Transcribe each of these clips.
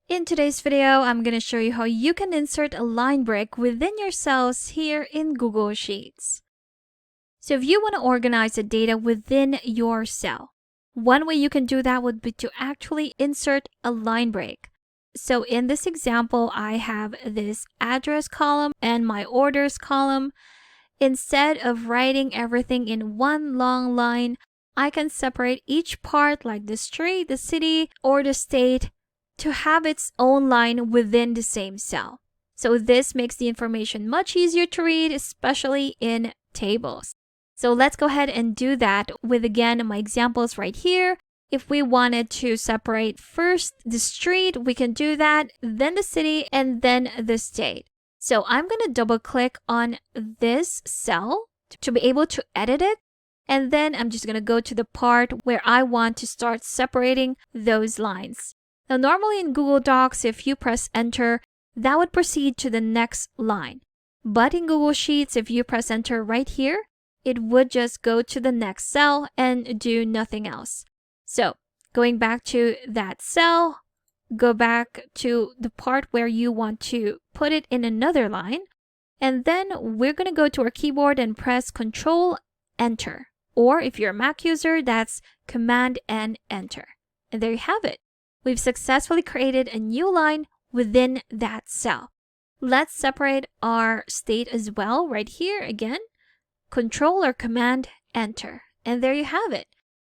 In today's video, I'm going to show you how you can insert a line break within your cells here in Google Sheets. So if you want to organize the data within your cell, one way you can do that would be to actually insert a line break. So in this example, I have this address column and my orders column. Instead of writing everything in one long line, I can separate each part like the street, the city, or the state to have its own line within the same cell. So this makes the information much easier to read, especially in tables. So let's go ahead and do that with, again, my examples right here. If we wanted to separate first the street, we can do that, then the city, and then the state. So I'm going to double click on this cell to be able to edit it. And then I'm just going to go to the part where I want to start separating those lines. Now, normally in Google Docs, if you press enter, that would proceed to the next line. But in Google Sheets, if you press enter right here, it would just go to the next cell and do nothing else. So going back to that cell, go back to the part where you want to put it in another line. And then we're going to go to our keyboard and press Control Enter. Or if you're a Mac user, that's Command and Enter. And there you have it. We've successfully created a new line within that cell. Let's separate our state as well right here. Again, Control or Command Enter. And there you have it.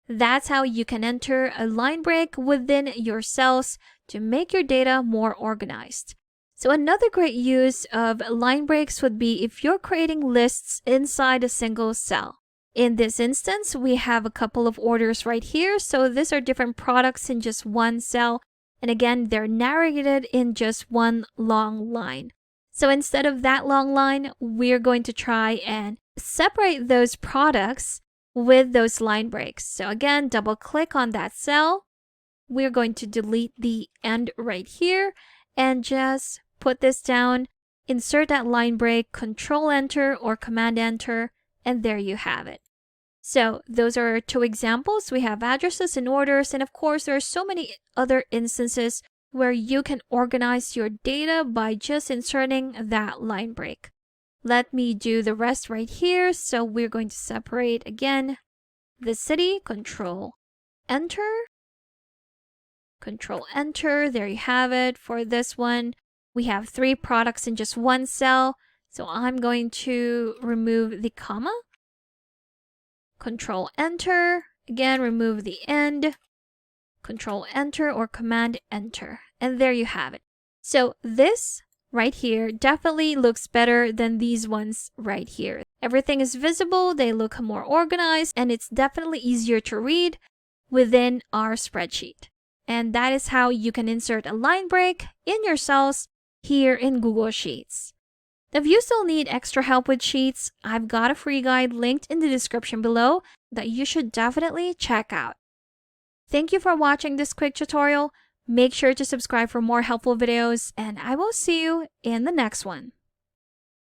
That's how you can enter a line break within your cells to make your data more organized. So another great use of line breaks would be if you're creating lists inside a single cell. In this instance, we have a couple of orders right here. So these are different products in just one cell. And again, they're narrated in just one long line. So instead of that long line, we're going to try and separate those products with those line breaks. So again, double click on that cell. We're going to delete the end right here and just put this down, insert that line break, Control Enter or Command Enter, and there you have it. So those are two examples. We have addresses and orders, and of course there are so many other instances where you can organize your data by just inserting that line break. Let me do the rest right here. So we're going to separate again the city, Control Enter, Control Enter. There you have it. For this one, we have 3 products in just one cell. So I'm going to remove the comma. Control Enter. Again, remove the end. Control Enter or Command Enter. And there you have it. So this right here definitely looks better than these ones right here. Everything is visible, they look more organized, and it's definitely easier to read within our spreadsheet. And that is how you can insert a line break in your cells here in Google Sheets. If you still need extra help with Sheets, I've got a free guide linked in the description below that you should definitely check out. Thank you for watching this quick tutorial. Make sure to subscribe for more helpful videos, and I will see you in the next one.